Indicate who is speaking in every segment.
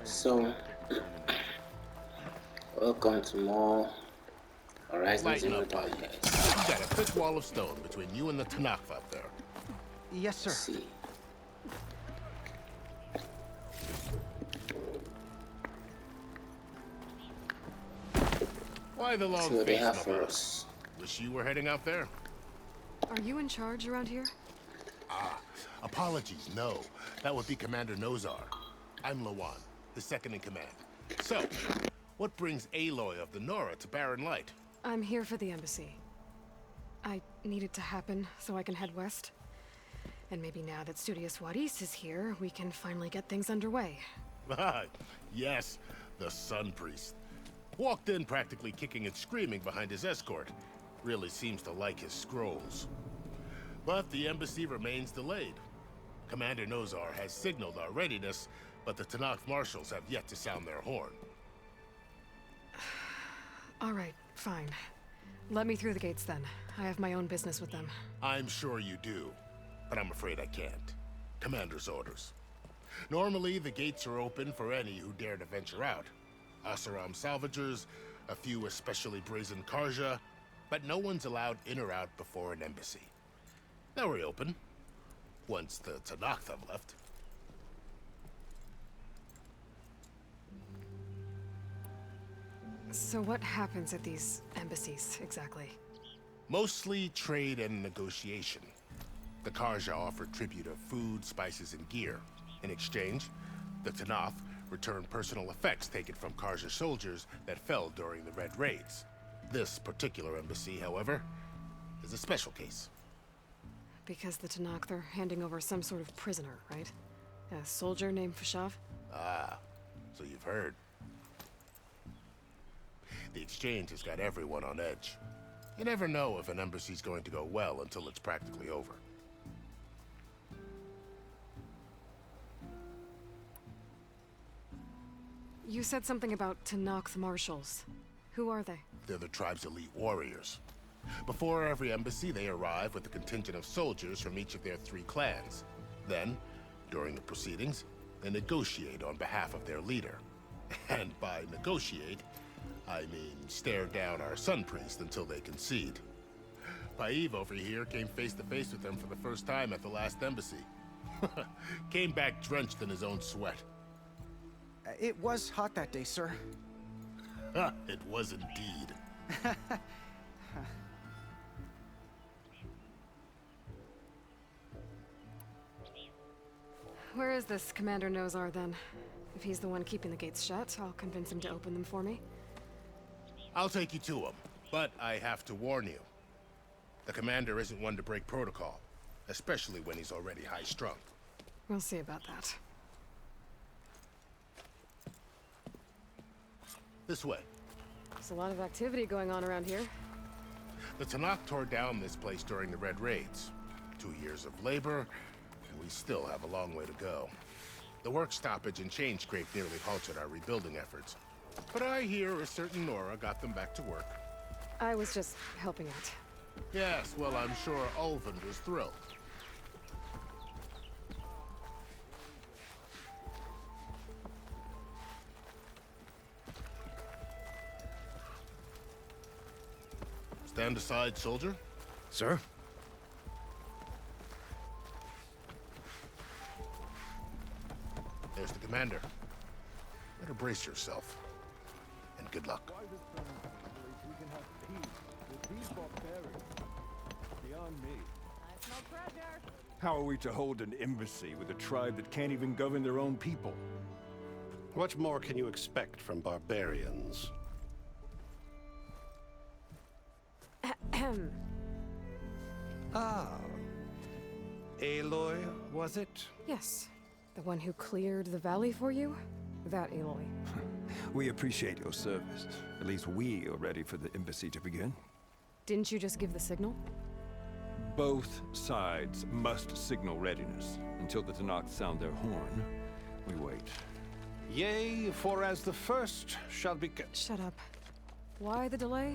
Speaker 1: So, welcome to more Horizon
Speaker 2: Lighten
Speaker 1: Zero
Speaker 2: up,
Speaker 1: Dawn,
Speaker 2: buddy.
Speaker 1: guys.
Speaker 2: You got a thick wall of stone between you and the Tanakh up there.
Speaker 3: Yes,
Speaker 1: Let's
Speaker 3: sir.
Speaker 1: see.
Speaker 2: Why the
Speaker 1: Let's
Speaker 2: long
Speaker 1: see what they
Speaker 2: face,
Speaker 1: have
Speaker 2: my
Speaker 1: for
Speaker 2: boy?
Speaker 1: us.
Speaker 2: Wish you were heading out there?
Speaker 4: Are you in charge around here?
Speaker 2: Apologies, no. That would be Commander Nozar. I'm Lawan, his second in command. So, what brings Aloy of the Nora to Barren Light?
Speaker 4: I'm here for the embassy. I need it to happen so I can head west. And maybe now that Studious Wadis is here, we can finally get things underway.
Speaker 2: Yes, the Sun Priest. Walked in practically kicking and screaming behind his escort. Really seems to like his scrolls. But the embassy remains delayed. Commander Nozar has signaled our readiness, but the Tanakh marshals have yet to sound their horn.
Speaker 4: All right, fine. Let me through the gates then. I have my own business with them.
Speaker 2: I'm sure you do, but I'm afraid I can't. Commander's orders. Normally, the gates are open for any who dare to venture out. Asaram salvagers, a few especially brazen Karja, but no one's allowed in or out before an embassy. Now we're open, once the Tanakh have left.
Speaker 4: So what happens at these embassies, exactly?
Speaker 2: Mostly trade and negotiation. The Karja offer tribute of food, spices, and gear. In exchange, the Tanakh return personal effects taken from Karja soldiers that fell during the Red Raids. This particular embassy, however, is a special case.
Speaker 4: Because the Tanakh, they're handing over some sort of prisoner, right? A soldier named Fashav?
Speaker 2: Ah, so you've heard. The exchange has got everyone on edge. You never know if an embassy's going to go well until it's practically over.
Speaker 4: You said something about Tanakh marshals. Who are they?
Speaker 2: They're the tribe's elite warriors. Before every embassy, they arrive with a contingent of soldiers from each of their 3 clans. Then, during the proceedings, they negotiate on behalf of their leader. And by negotiate, I mean stare down our Sun Priest until they concede. Paiv over here came face to face with them for the first time at the last embassy. Came back drenched in his own sweat.
Speaker 3: It was hot that day, sir.
Speaker 2: It was indeed.
Speaker 4: Where is this Commander Nozar, then? If he's the one keeping the gates shut, I'll convince him to open them for me.
Speaker 2: I'll take you to him, but I have to warn you. The commander isn't one to break protocol, especially when he's already high-strung.
Speaker 4: We'll see about that.
Speaker 2: This way.
Speaker 4: There's a lot of activity going on around here.
Speaker 2: The Tanakh tore down this place during the Red Raids. 2 years of labor, and we still have a long way to go. The work stoppage and chain scrape nearly halted our rebuilding efforts. But I hear a certain Nora got them back to work.
Speaker 4: I was just helping out.
Speaker 2: Yes, well, I'm sure Ulvender's thrilled. Stand aside, soldier.
Speaker 5: Sir?
Speaker 2: There's the commander. Better brace yourself. And good luck.
Speaker 5: How are we to hold an embassy with a tribe that can't even govern their own people?
Speaker 6: What more can you expect from barbarians?
Speaker 4: Ahem.
Speaker 5: Ah. Aloy, was it?
Speaker 4: Yes. The one who cleared the valley for you? That Aloy.
Speaker 5: We appreciate your service. At least we are ready for the embassy to begin.
Speaker 4: Didn't you just give the signal?
Speaker 5: Both sides must signal readiness. Until the Tanakh sound their horn, we wait.
Speaker 6: Yea, for as the first shall be...
Speaker 4: Shut up. Why the delay?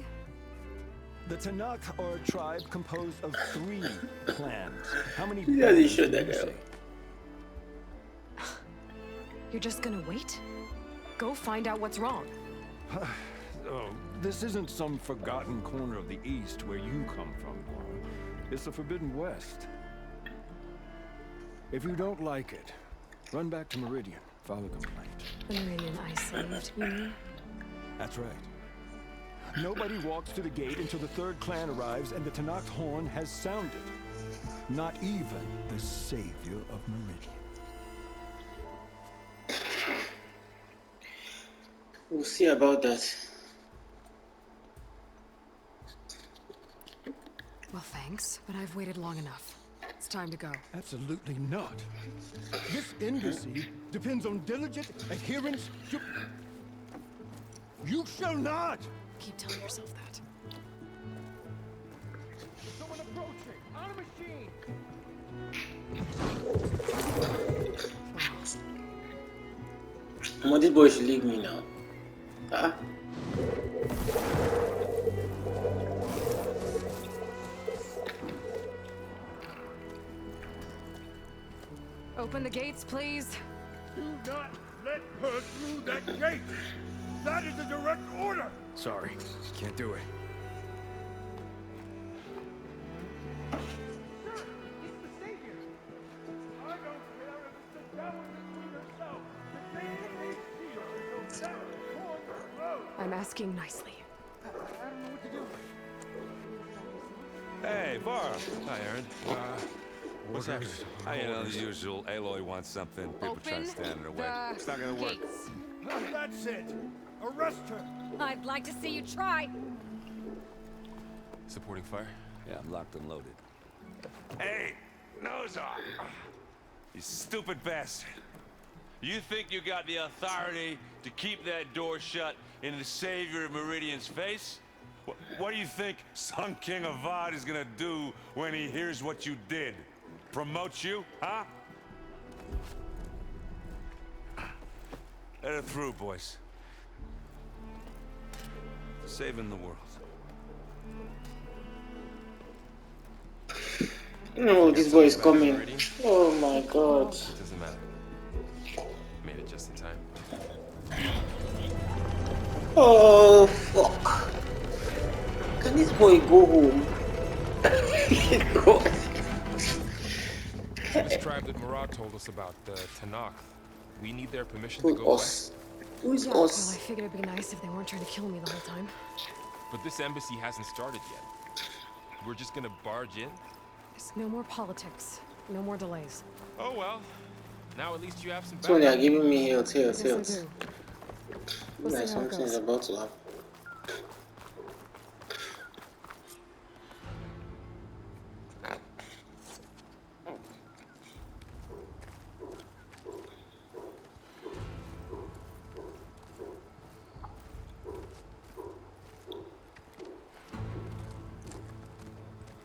Speaker 5: The Tanakh are a tribe composed of 3 clans. How many
Speaker 1: Yeah, they
Speaker 5: clans
Speaker 1: should
Speaker 5: do
Speaker 1: that
Speaker 5: you
Speaker 1: out.
Speaker 5: say?
Speaker 4: You're just gonna wait? Go find out what's wrong.
Speaker 5: Oh, this isn't some forgotten corner of the East where you come from, Laura. It's the Forbidden West. If you don't like it, run back to Meridian. File a complaint.
Speaker 4: The Meridian I saved, you mean?
Speaker 5: That's right. Nobody walks to the gate until the third clan arrives and the Tenakth horn has sounded. Not even the savior of Meridian.
Speaker 1: We'll see about that.
Speaker 4: Well, thanks, but I've waited long enough. It's time to go.
Speaker 5: Absolutely not. This embassy depends on diligent adherence to... You shall not!
Speaker 4: Keep telling yourself that.
Speaker 5: Someone approaching! On a machine!
Speaker 1: Come on, this boy should leave me now. Huh?
Speaker 4: Open the gates, please.
Speaker 5: Do not let her through that gate! That is a direct order! Sorry, can't do it. Sir, it's the Savior! I don't care if it's the devil between herself. The Savior ain't here until that horn blows.
Speaker 4: I'm asking nicely.
Speaker 5: I don't know what to do.
Speaker 7: Hey, Var.
Speaker 8: Hi, Aaron. What's happening?
Speaker 7: You know, the usual. Aloy wants something. People trying to stand in her way.
Speaker 9: the
Speaker 7: It's not gonna work.
Speaker 9: gates.
Speaker 5: That's it! Arrest her!
Speaker 9: I'd like to see you try.
Speaker 8: Supporting fire?
Speaker 7: Yeah, I'm locked and loaded. Hey, nose off! You stupid bastard. You think you got the authority to keep that door shut in the savior of Meridian's face? What do you think Sun King Avad is gonna do when he hears what you did? Promote you, huh? Let her through, boys. Saving the world.
Speaker 1: No, this boy is coming. Oh my god.
Speaker 8: It doesn't matter. Made it just in time.
Speaker 1: Oh fuck. Can this boy go home? God.
Speaker 8: This tribe that Murad told us about, the Tenakth. We need their permission to
Speaker 1: Who's
Speaker 8: go
Speaker 1: us? Who is
Speaker 4: Well, I
Speaker 1: us?
Speaker 4: figured it'd be nice if they weren't trying to kill me the whole time.
Speaker 8: west. But this embassy hasn't started yet. We're just gonna barge in?
Speaker 4: There's no more politics. No more delays.
Speaker 8: Oh well. Now at least you have some
Speaker 1: So they are
Speaker 8: backup.
Speaker 1: giving me health.
Speaker 4: Yes, I do. We'll
Speaker 1: Like
Speaker 4: see how it
Speaker 1: something is
Speaker 4: goes.
Speaker 1: about to happen.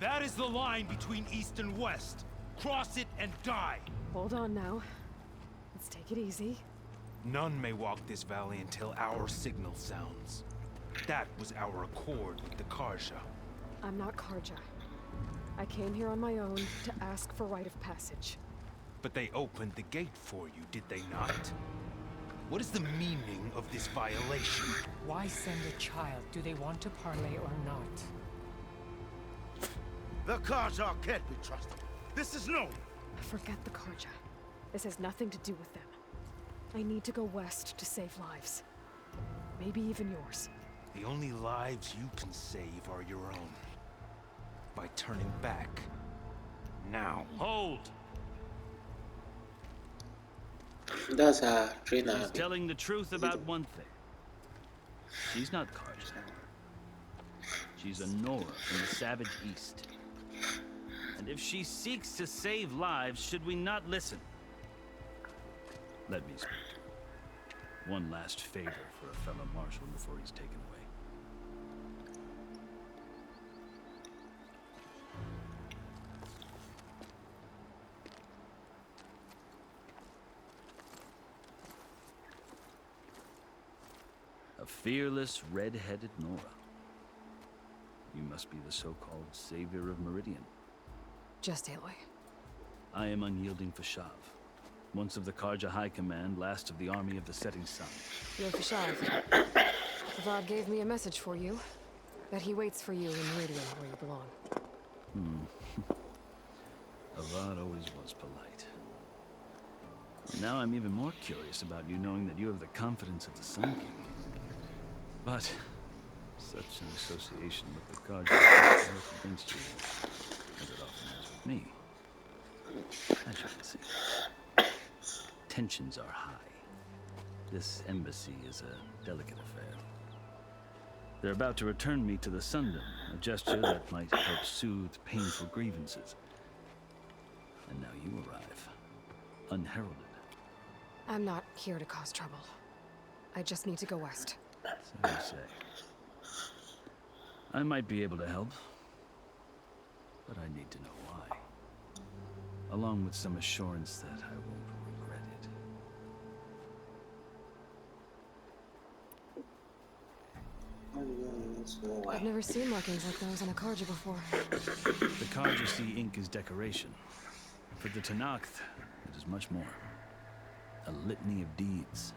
Speaker 10: That is the line between East and West. Cross it and die.
Speaker 4: Hold on now. Let's take it easy.
Speaker 10: None may walk this valley until our signal sounds. That was our accord with the Karja.
Speaker 4: I'm not Karja. I came here on my own to ask for rite of passage.
Speaker 10: But they opened the gate for you, did they not? What is the meaning of this violation?
Speaker 11: Why send a child? Do they want to parley or not?
Speaker 10: The Karja can't be trusted. This is known.
Speaker 4: Forget the Karja. This has nothing to do with them. I need to go west to save lives. Maybe even yours.
Speaker 10: The only lives you can save are your own. By turning back. Now. Hold!
Speaker 1: That's her trainer.
Speaker 12: She's telling the truth about one thing. She's not Karja. She's a Nora from the Savage East. And if she seeks to save lives, should we not listen? Let me speak to her. One last favor for a fellow marshal before he's taken away. A fearless, red-headed Nora. You must be the so-called savior of Meridian.
Speaker 4: Just Aloy.
Speaker 12: I am unyielding Fashav. Once of the Karja High Command, last of the Army of the Setting Sun.
Speaker 4: You're Fashav. Avad gave me a message for you. That he waits for you in Radiant where you belong.
Speaker 12: Avad always was polite. Now I'm even more curious about you knowing that you have the confidence of the Sun King. But such an association with the Karja doesn't work against you, as it often has with me. As you can see, tensions are high. This embassy is a delicate affair. They're about to return me to the Sundom, a gesture that might help soothe painful grievances. And now you arrive, unheralded.
Speaker 4: I'm not here to cause trouble. I just need to go west.
Speaker 12: So you say. I might be able to help, but I need to know why. Along with some assurance that I won't regret it.
Speaker 4: I've never seen markings like those on a Karja before.
Speaker 12: The Karja see ink as decoration. For the Tenakth, it is much more. A litany of deeds.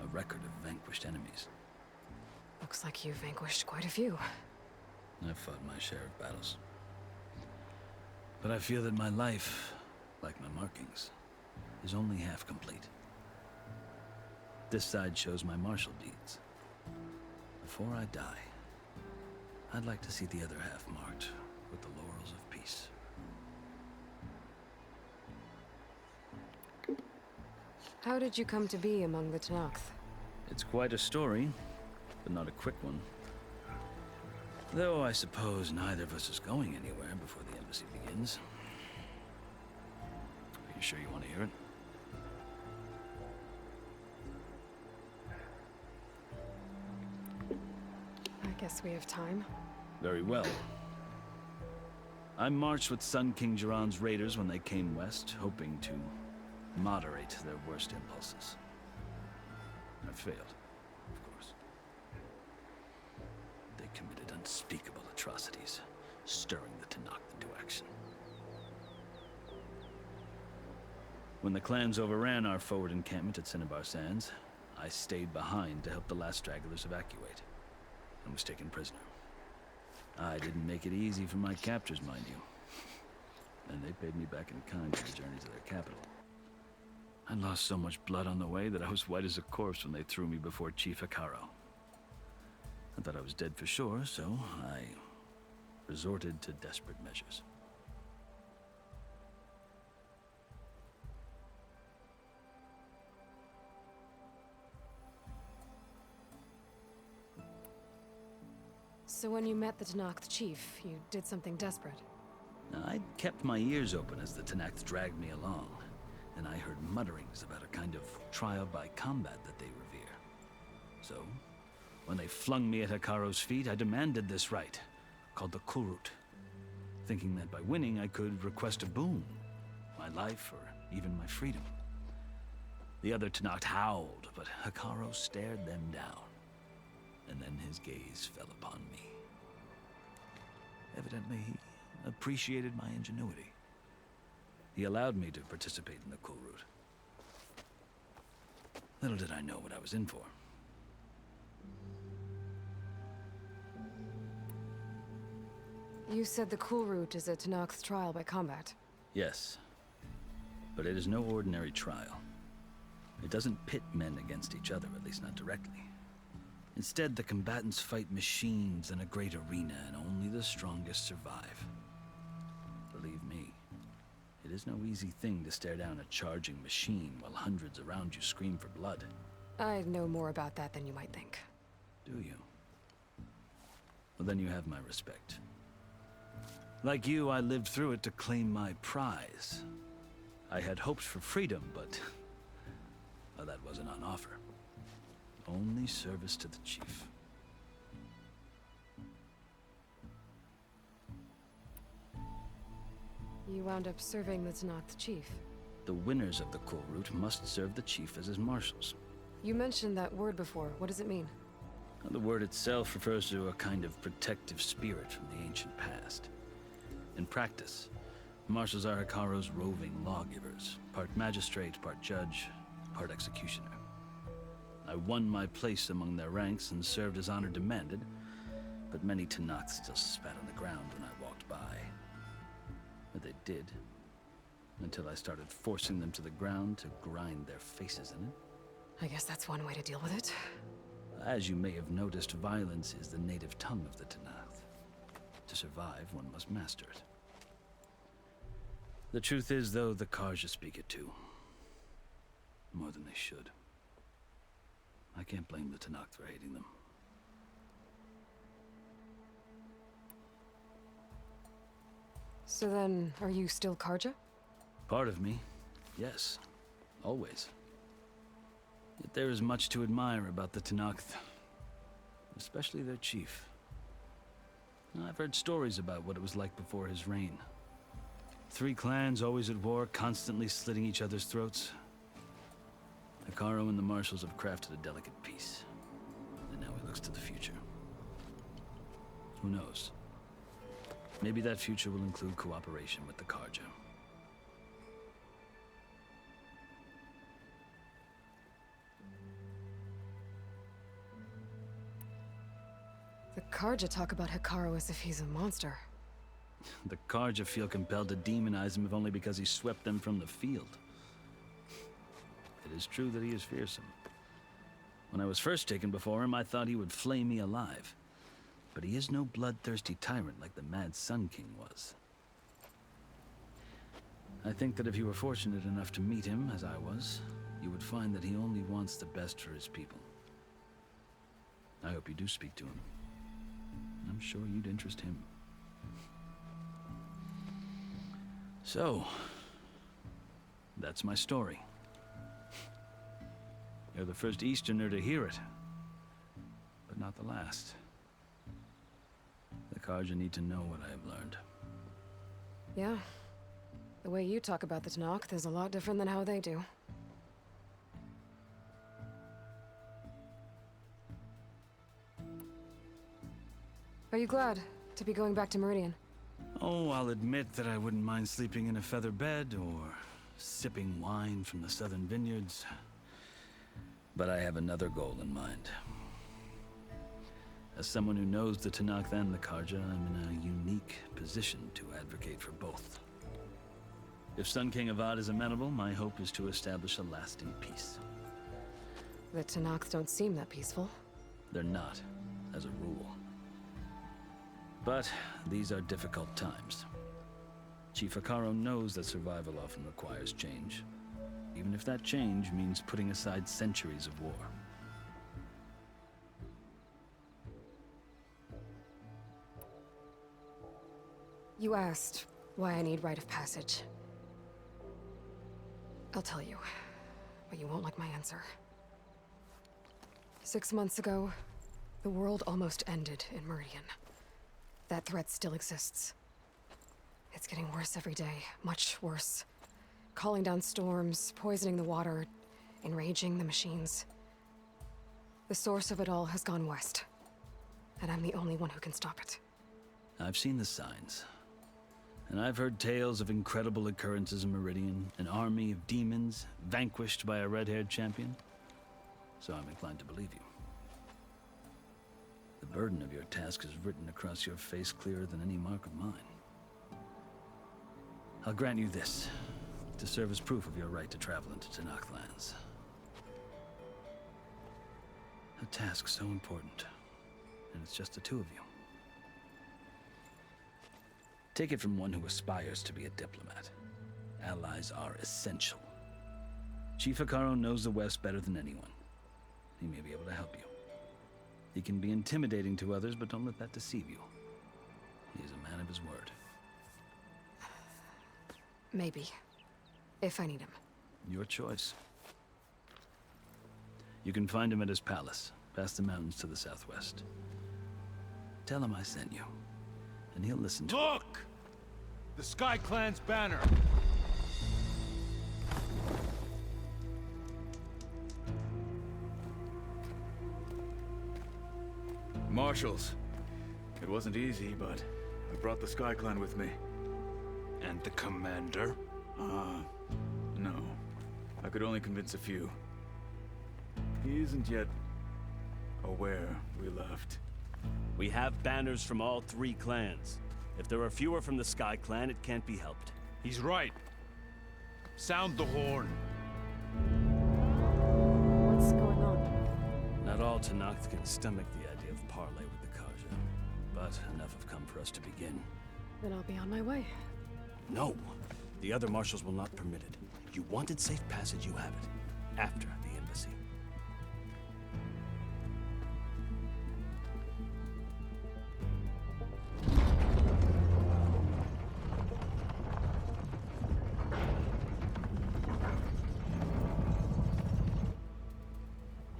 Speaker 12: A record of vanquished enemies.
Speaker 4: Looks like you've vanquished quite a few.
Speaker 12: I've fought my share of battles. But I feel that my life, like my markings, is only half complete. This side shows my martial deeds. Before I die, I'd like to see the other half marked with the laurels of peace.
Speaker 4: How did you come to be among the Tenakth?
Speaker 12: It's quite a story, but not a quick one. Though I suppose neither of us is going anywhere before the embassy begins. Are you sure you want to hear it?
Speaker 4: I guess we have time.
Speaker 12: Very well. I marched with Sun King Jiran's raiders when they came west, hoping to moderate their worst impulses. I failed, of course. They committed unspeakable atrocities, stirring the Tenakth into action. When the clans overran our forward encampment at Cinnabar Sands, I stayed behind to help the last stragglers evacuate, and was taken prisoner. I didn't make it easy for my captors, mind you. And they paid me back in kind for the journey to their capital. I lost so much blood on the way that I was white as a corpse when they threw me before Chief Hekaro. I thought I was dead for sure, so I resorted to desperate measures.
Speaker 4: So when you met the Tenakth chief, you did something desperate?
Speaker 12: I'd kept my ears open as the Tenakth dragged me along, and I heard mutterings about a kind of trial by combat that they revere. So, when they flung me at Hekaro's feet, I demanded this rite, called the Kulrut, thinking that by winning I could request a boon, my life or even my freedom. The other Tenakth howled, but Hekaro stared them down, and then his gaze fell upon me. Evidently, he appreciated my ingenuity. He allowed me to participate in the Kulrut. Little did I know what I was in for.
Speaker 4: You said the Kulrut is a Tenakth trial by combat.
Speaker 12: Yes, but it is no ordinary trial. It doesn't pit men against each other, at least not directly. Instead, the combatants fight machines in a great arena, and only the strongest survive. Believe me, it is no easy thing to stare down a charging machine while hundreds around you scream for blood.
Speaker 4: I know more about that than you might think.
Speaker 12: Do you? Well, then you have my respect. Like you, I lived through it to claim my prize. I had hoped for freedom, but well, that wasn't on offer. Only service to the chief.
Speaker 4: You wound up serving the Tenakth chief.
Speaker 12: The winners of the Kulrut must serve the chief as his marshals.
Speaker 4: You mentioned that word before. What does it mean?
Speaker 12: The word itself refers to a kind of protective spirit from the ancient past. In practice, Marshals are Hikaru's roving lawgivers, part magistrate, part judge, part executioner. I won my place among their ranks and served as honor demanded, but many Tanakh still spat on the ground when I walked by. But they did, until I started forcing them to the ground to grind their faces in it.
Speaker 4: I guess that's one way to deal with it.
Speaker 12: As you may have noticed, violence is the native tongue of the Tanakh. To survive, one must master it. The truth is, though, the Karja speak it too. More than they should. I can't blame the Tanakh for hating them.
Speaker 4: So then, are you still Karja?
Speaker 12: Part of me, yes. Always. Yet there is much to admire about the Tanakh, especially their chief. I've heard stories about what it was like before his reign. 3 clans always at war, constantly slitting each other's throats. Hikaru and the Marshals have crafted a delicate peace, and now he looks to the future. Who knows? Maybe that future will include cooperation with the Karja.
Speaker 4: The Karja talk about Hikaru as if he's a monster.
Speaker 12: The Karja feel compelled to demonize him if only because he swept them from the field. It is true that he is fearsome. When I was first taken before him, I thought he would flay me alive. But he is no bloodthirsty tyrant like the Mad Sun King was. I think that if you were fortunate enough to meet him, as I was, you would find that he only wants the best for his people. I hope you do speak to him. I'm sure you'd interest him. So, that's my story. You're the first Easterner to hear it, but not the last. The Karja need to know what I have learned.
Speaker 4: Yeah. The way you talk about the Tanakh is a lot different than how they do. Are you glad to be going back to Meridian?
Speaker 12: Oh, I'll admit that I wouldn't mind sleeping in a feather bed or sipping wine from the southern vineyards. But I have another goal in mind. As someone who knows the Tanakh and the Karja, I'm in a unique position to advocate for both. If Sun King Avad is amenable, my hope is to establish a lasting peace.
Speaker 4: The Tanakh don't seem that peaceful.
Speaker 12: They're not, as a rule. But these are difficult times. Chief Hikaru knows that survival often requires change, even if that change means putting aside centuries of war.
Speaker 4: You asked why I need rite of passage. I'll tell you, but you won't like my answer. 6 months ago, the world almost ended in Meridian. That threat still exists. It's getting worse every day, much worse. Calling down storms, poisoning the water, enraging the machines. The source of it all has gone west, and I'm the only one who can stop it.
Speaker 12: I've seen the signs. And I've heard tales of incredible occurrences in Meridian, an army of demons vanquished by a red-haired champion. So I'm inclined to believe you. The burden of your task is written across your face clearer than any mark of mine. I'll grant you this, to serve as proof of your right to travel into Tanakh lands. A task so important, and it's just the 2 of you. Take it from one who aspires to be a diplomat. Allies are essential. Chief Hikaru knows the West better than anyone. He may be able to help you. He can be intimidating to others, but don't let that deceive you. He is a man of his word.
Speaker 4: Maybe. If I need him.
Speaker 12: Your choice. You can find him at his palace, past the mountains to the southwest. Tell him I sent you, and he'll listen to
Speaker 10: Look! The Sky Clan's banner!
Speaker 13: Marshals. It wasn't easy, but I brought the Sky Clan with me.
Speaker 10: And the commander?
Speaker 13: No. I could only convince a few. He isn't yet aware we left.
Speaker 14: We have banners from all 3 clans. If there are fewer from the Sky Clan, it can't be helped.
Speaker 10: He's right. Sound the horn.
Speaker 4: What's going on?
Speaker 14: Not all Tenakth can stomach the idea of parley with the Karja, but enough have come for us to begin.
Speaker 4: Then I'll be on my way.
Speaker 14: No! The other marshals will not permit it. You wanted safe passage, you have it. After the embassy.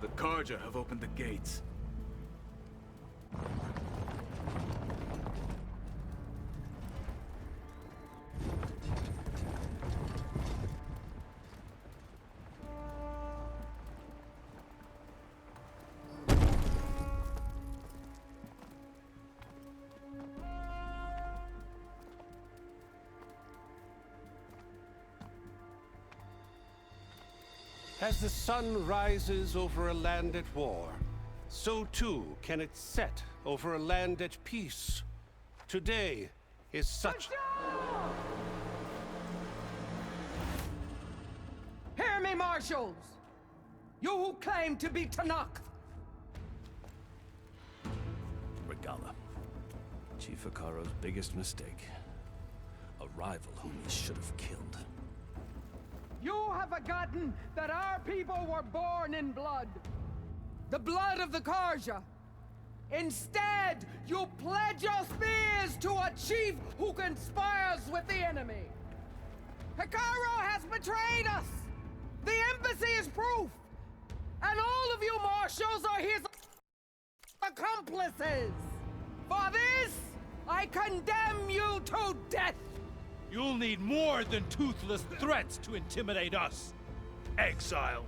Speaker 13: The Karja have opened the gates.
Speaker 6: As the sun rises over a land at war, so too can it set over a land at peace. Today is such...
Speaker 5: Hear me, marshals! You who claim to be Tenakth!
Speaker 14: Ragalla. Chief Hikaro's biggest mistake. A rival whom he should have killed.
Speaker 5: You have forgotten that our people were born in blood. The blood of the Karja. Instead, you pledge your spears to a chief who conspires with the enemy. Hikaro has betrayed us! The embassy is proof! And all of you marshals are his accomplices! For this, I condemn you to death!
Speaker 10: You'll need more than toothless threats to intimidate us. Exile.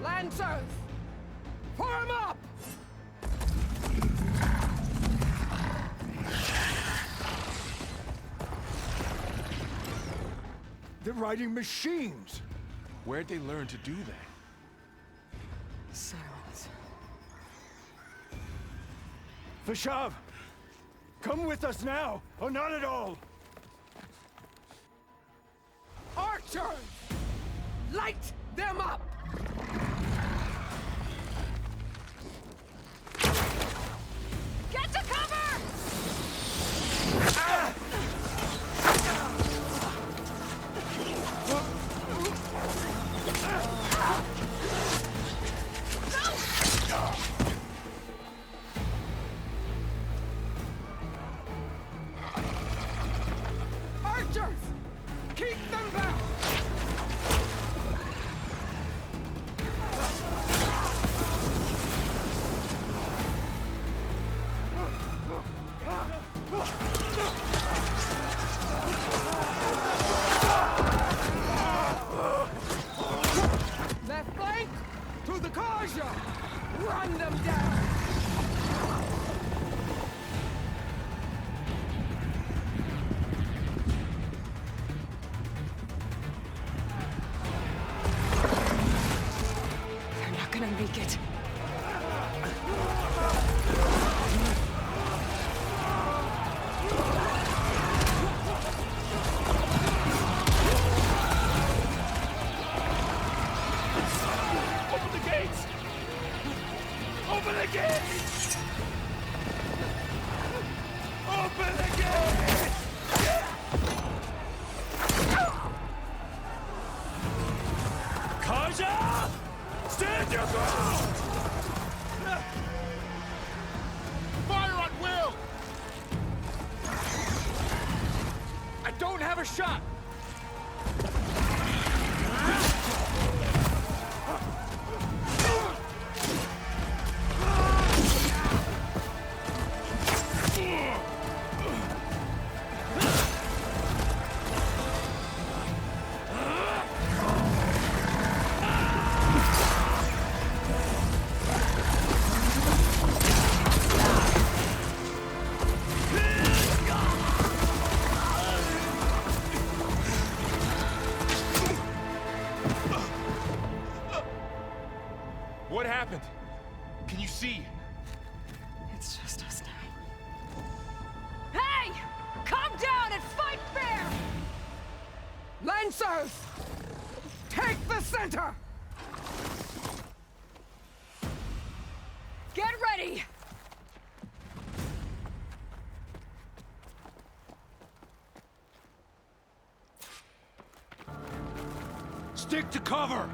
Speaker 5: Lancers! Form up!
Speaker 15: They're riding machines!
Speaker 8: Where'd they learn to do that?
Speaker 4: Silence.
Speaker 15: Vashav! Come with us now, or not at all!
Speaker 5: Archers! Light them up!
Speaker 9: Get to cover!
Speaker 5: Ah! Archers! Keep them back! Left flank to the Karja! Run them down!
Speaker 4: They're not gonna make it.
Speaker 10: Open the gates! Open the gates! Open the gates! Karja! Stand your ground!
Speaker 15: Fire on will! I don't have a shot!
Speaker 10: see.
Speaker 4: It's just us now.
Speaker 9: Hey! Calm down and fight fair!
Speaker 5: Lancers! Take the center!
Speaker 9: Get ready!
Speaker 10: Stick to cover!